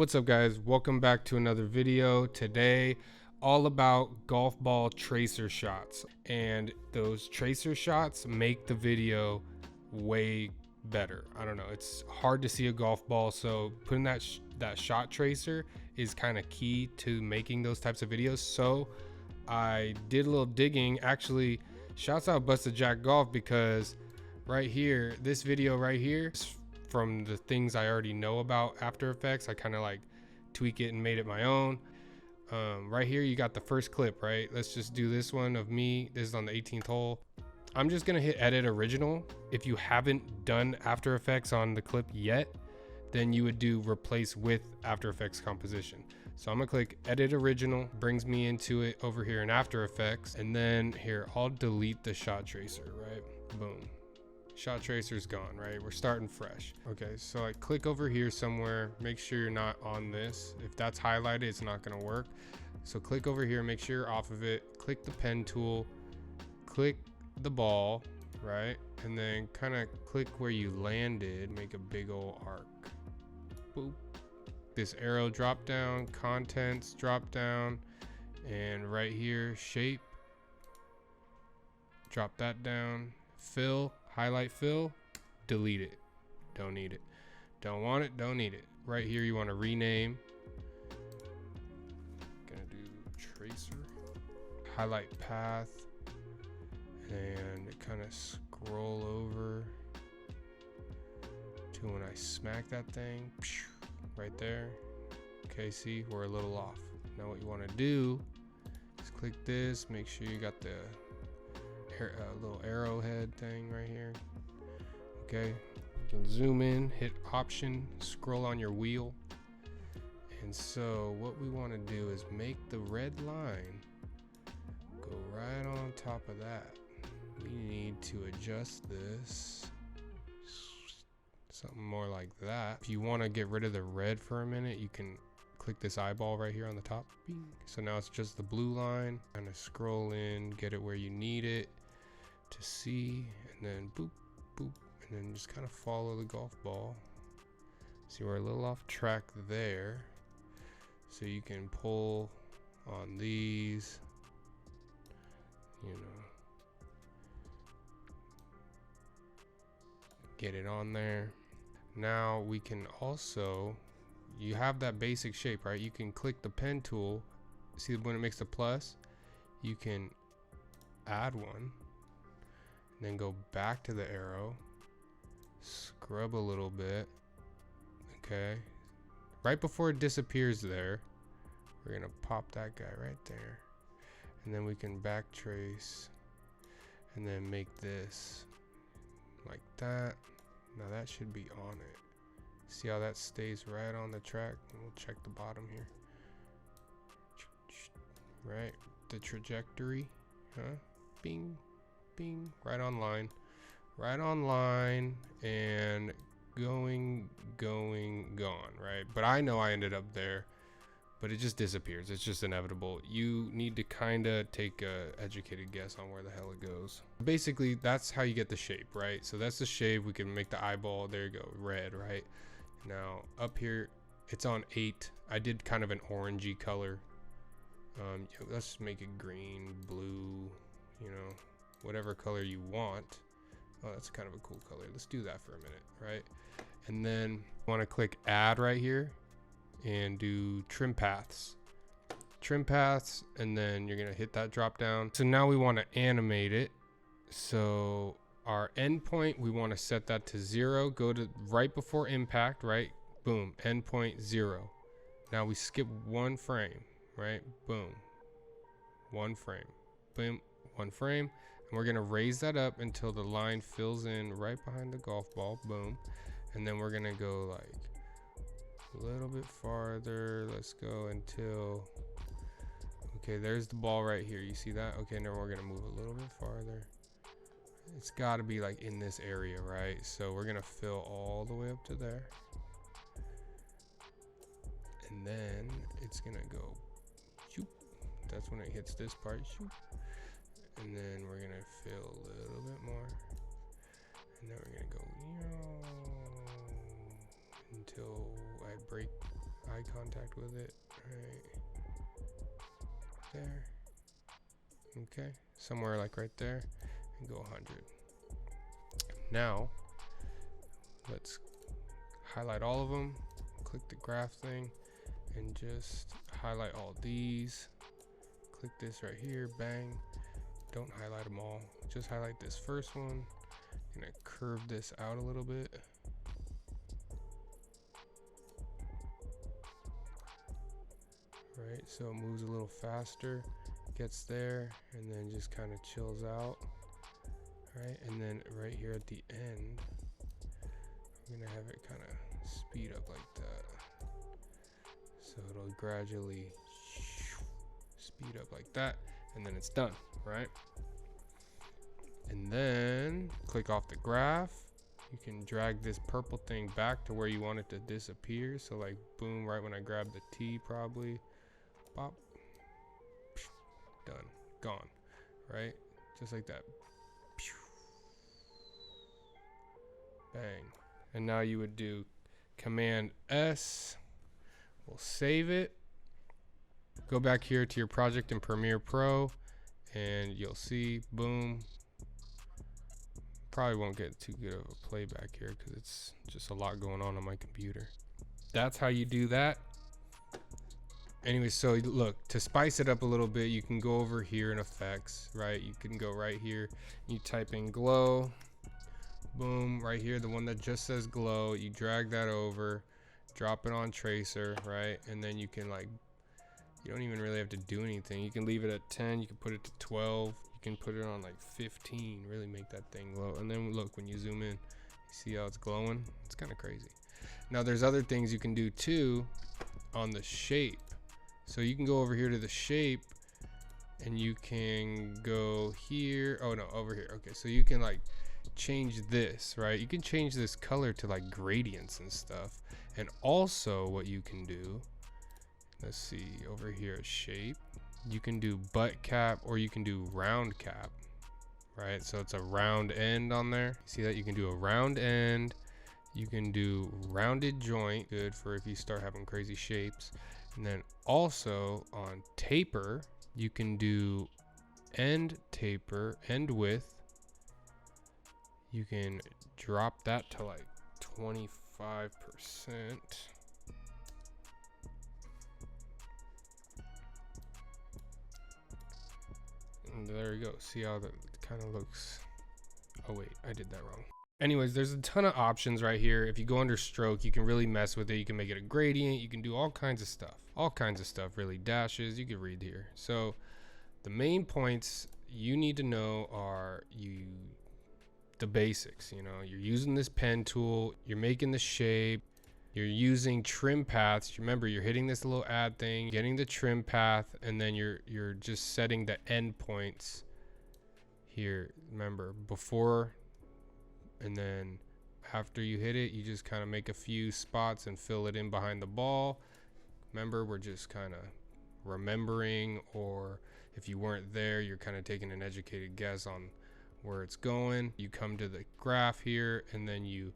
What's up, guys? Welcome back to another video. Today, all about golf ball tracer shots, and those tracer shots make the video way better. I don't know, it's hard to see a golf ball, so putting that shot tracer is kind of key to making those types of videos. So I did a little digging. Actually, shouts out Busta Jack Golf, because right here, this video right here, from the things I already know about After Effects, I kind of like tweak it and made it my own. Right here you got the first clip, right? Let's just do this one of me. This is on the 18th hole. I'm just gonna hit edit original. If you haven't done After Effects on the clip yet, then you would do replace with After Effects composition. So I'm gonna click edit original, brings me into it over here in After Effects, and then here I'll delete the shot tracer, right? Boom. Shot tracer's gone, right? We're starting fresh. Okay, so I click over here somewhere. Make sure you're not on this. If that's highlighted, it's not gonna work. So click over here, make sure you're off of it. Click the pen tool, click the ball, right? And then kind of click where you landed, make a big old arc. Boop. This arrow drop down, contents drop down, and right here, shape. Drop that down, fill. Highlight fill, delete it. Don't need it. Don't want it, don't need it. Right here you want to rename. Gonna do tracer. Highlight path. And kind of scroll over to when I smack that thing. Right there. Okay, see, we're a little off. Now what you want to do is click this. Make sure you got the little arrowhead thing right here. Okay, you can zoom in, hit option, scroll on your wheel. And so what we want to do is make the red line go right on top of that. We need to adjust this something more like that. If you want to get rid of the red for a minute, you can click this eyeball right here on the top. So now it's just the blue line. Kind of scroll in, get it where you need it to see, and then boop, boop, and then just kind of follow the golf ball. See, we're a little off track there. So you can pull on these, you know, get it on there. Now we can also, you have that basic shape, right? You can click the pen tool. See when it makes the plus, you can add one. Then go back to the arrow, scrub a little bit. Okay, right before it disappears there, we're gonna pop that guy right there, and then we can backtrace and then make this like that. Now that should be on it. See how that stays right on the track? We'll check the bottom here. Right, the trajectory, huh? Bing. Right on line, and going, gone, right? But I know I ended up there, but it just disappears. It's just inevitable. You need to kind of take a educated guess on where the hell it goes. Basically, that's how you get the shape, right? So that's the shape. We can make the eyeball, there you go, red, right? Now up here, it's on 8. I did kind of an orangey color. Let's make it green, blue, you know, whatever color you want. Oh, that's kind of a cool color. Let's do that for a minute, right? And then you want to click add right here and do trim paths, and then you're gonna hit that drop down. So now we want to animate it. So our endpoint, we want to set that to 0. Go to right before impact, right? Boom, endpoint 0. Now we skip 1 frame, right? Boom, 1 frame, boom, 1 frame. And we're gonna raise that up until the line fills in right behind the golf ball. Boom. And then we're gonna go like a little bit farther. Let's go until, okay, there's the ball right here. You see that? Okay, now we're gonna move a little bit farther. It's gotta be like in this area, right? So we're gonna fill all the way up to there. And then it's gonna go, shoop. That's when it hits this part, shoop. And then we're gonna fill a little bit more, and then we're gonna go until I break eye contact with it right there. Okay, somewhere like right there, and go 100. Now let's highlight all of them, click the graph thing, and just highlight all these. Click this right here, bang. Don't highlight them all, just highlight this first one. I'm gonna curve this out a little bit. Right, so it moves a little faster, gets there, and then just kind of chills out. Right, and then right here at the end, I'm gonna have it kind of speed up like that. So it'll gradually speed up like that, and then it's done, right? And then click off the graph. You can drag this purple thing back to where you want it to disappear. So like boom, right when I grab the T probably, pop, done, gone, right? Just like that. Bang. And now you would do Command S. We'll save it. Go back here to your project in Premiere Pro, and you'll see, boom. Probably won't get too good of a playback here because it's just a lot going on my computer. That's how you do that. Anyway, so look, to spice it up a little bit, you can go over here in effects, right? You can go right here, you type in glow, boom, right here, the one that just says glow, you drag that over, drop it on tracer, right? And then you can like, you don't even really have to do anything. You can leave it at 10, you can put it to 12, you can put it on like 15, really make that thing glow. And then look, when you zoom in, you see how it's glowing? It's kind of crazy. Now there's other things you can do too on the shape. So you can go over here to the shape, and you can go here. Oh no, over here. Okay, so you can like change this, right? You can change this color to like gradients and stuff. And also what you can do, let's see, over here at shape, you can do butt cap, or you can do round cap, right? So it's a round end on there. See that? You can do a round end, you can do rounded joint, good for if you start having crazy shapes. And then also on taper, you can do end taper, end width. You can drop that to like 25%. And there you go. See how that kind of looks. Oh wait, I did that wrong. Anyways, there's a ton of options right here. If you go under stroke, you can really mess with it. You can make it a gradient. You can do all kinds of stuff. All kinds of stuff, really. Dashes, you can read here. So the main points you need to know are the basics. You know, you're using this pen tool. You're making the shape. You're using trim paths. Remember, you're hitting this little add thing, getting the trim path, and then you're just setting the end points here. Remember, before and then after you hit it, you just kind of make a few spots and fill it in behind the ball. Remember, we're just kind of remembering, or if you weren't there, you're kind of taking an educated guess on where it's going. You come to the graph here, and then you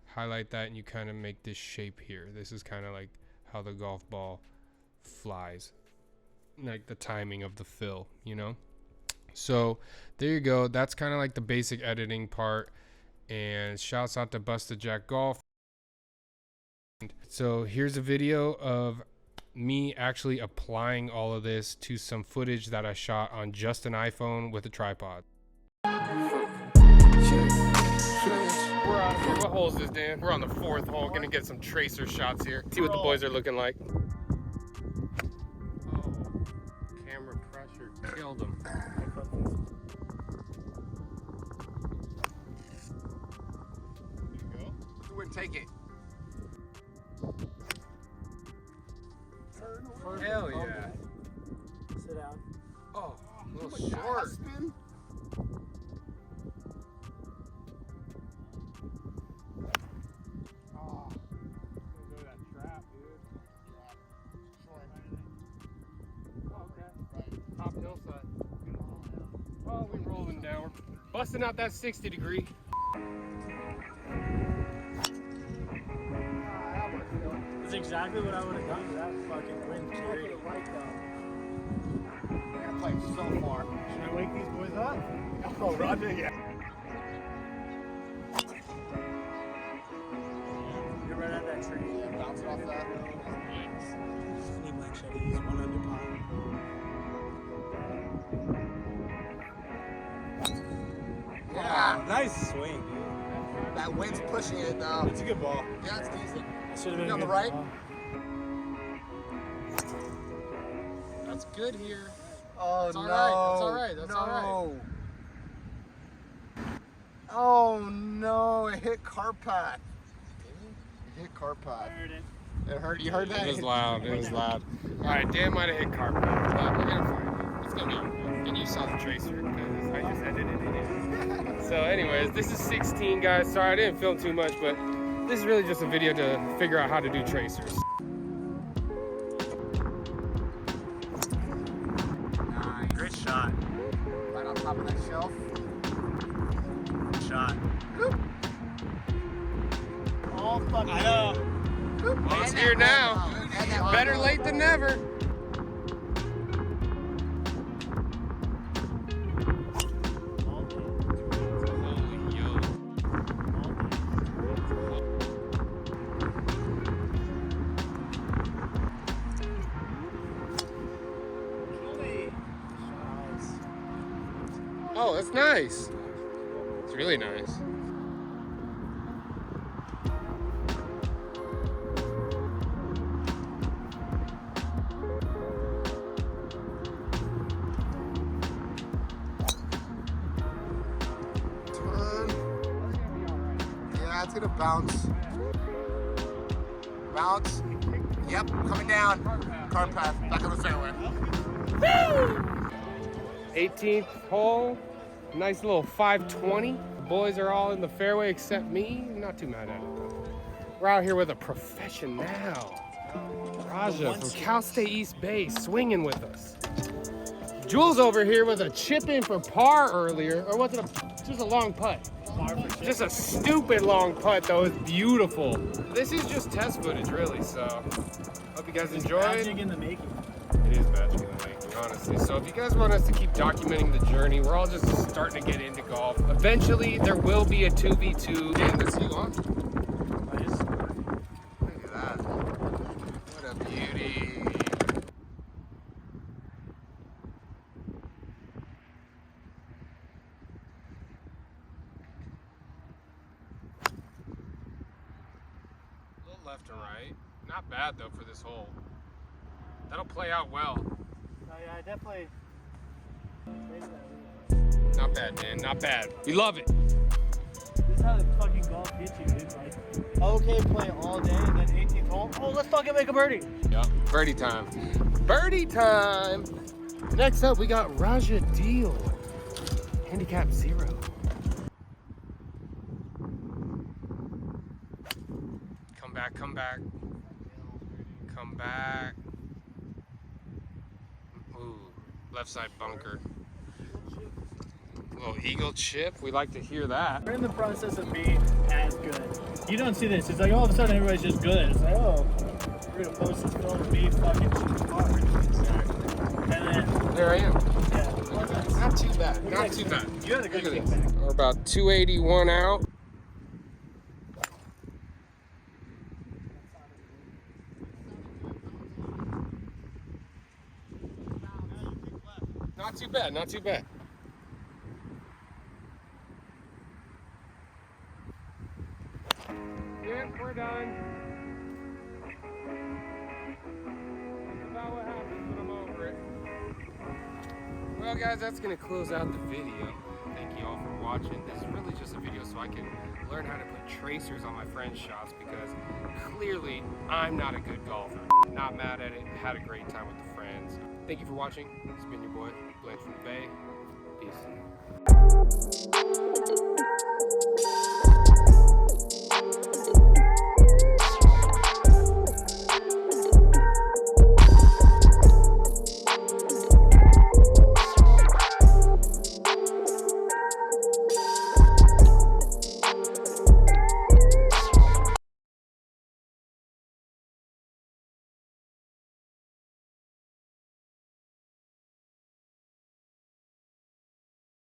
highlight that, and you kind of make this shape here. This is kind of like how the golf ball flies, like the timing of the fill, you know? So there you go. That's kind of like the basic editing part. And shouts out to Busta Jack Golf. So here's a video of me actually applying all of this to some footage that I shot on just an iPhone with a tripod. What hole is this, Dan? We're on the 4th hole. Gonna get some tracer shots here. See what the boys are looking like. Oh, camera pressure killed them. Take it. Hell yeah. Sit down. Oh, a little short. Spin. Oh, go to that trap, dude. Short. Oh, okay. Right. Top hillside. Oh, we rolling down. We're busting out that 60 degree. exactly what I would have done. That fucking wind carried it right down. I played so far. Should I wake these boys up? Oh, Roger, yeah. You're right at that tree. Yeah, bounce it off that. Need Blanch at ease, 100 pound. Yeah. Nice swing, dude. That wind's pushing it though. It's a good ball. Yeah, it's decent. It should have been On a the good right? ball. That's good here. Oh That's no. all right. That's all right. That's all right. Oh no, it hit Carpath. It hit Carpath. I heard it. It hurt. You heard that? It was loud. It was loud. All right, Dan might have hit carpet, but we're gonna find it. It's gonna be okay. And you saw the tracer because I just edited it in. So, anyways, this is 16, guys. Sorry, I didn't film too much, but this is really just a video to figure out how to do tracers. Nice. Great shot. Right on top of that shelf. Good shot. Boop. All fucking. I know. Boop. Well, it's And here that now. one, though. And that one. Better late than never. Oh, that's nice. It's really nice. Yeah, it's gonna bounce. Bounce. Yep, coming down. Carpath, back on the fairway. 18th hole, nice little 520. Boys are all in the fairway except me. Not too mad at it though. We're out here with a professional, Raja from Cal State East Bay, swinging with us. Jules over here with a chip in for par earlier, or was it just a long putt? Just a stupid long putt though. It's beautiful. This is just test footage, really. So hope you guys enjoyed. Magic in the making. It is magic in the making, honestly. So if you guys want us to keep documenting the journey, we're all just starting to get into golf. Eventually, there will be a 2v2. Dan, this you on? Look at that. What a beauty. A little left to right. Not bad, though, for this hole. That'll play out well. Oh, yeah, I definitely. Not bad, Dan. Not bad. We love it. This is how the fucking golf hits you, dude. Like, okay, play all day, and then 18th hole. Oh, let's fucking make a birdie. Yep. Birdie time. Birdie time. Next up, we got Raja Deal. Handicap 0. Come back, come back. Come back. Ooh, left side bunker. Little eagle chip. We like to hear that. We're in the process of being as good. You don't see this. It's like all of a sudden everybody's just good. It's like, oh, we're gonna post this film of me fucking hard. And then There I am. yeah, Not too bad. Not too bad. you had a good Look at kickback. this. We're about 281 out. Not too bad, not too bad. Yeah, we're done. That's about what happens when I'm over it. Well, guys, that's going to close out the video. Thank you all for watching. This is really just a video so I can learn how to put tracers on my friends' shots because clearly I'm not a good golfer. Not mad at it. Had a great time with the friends. Thank you for watching. It's been your boy, Blanch from the Bay. Peace.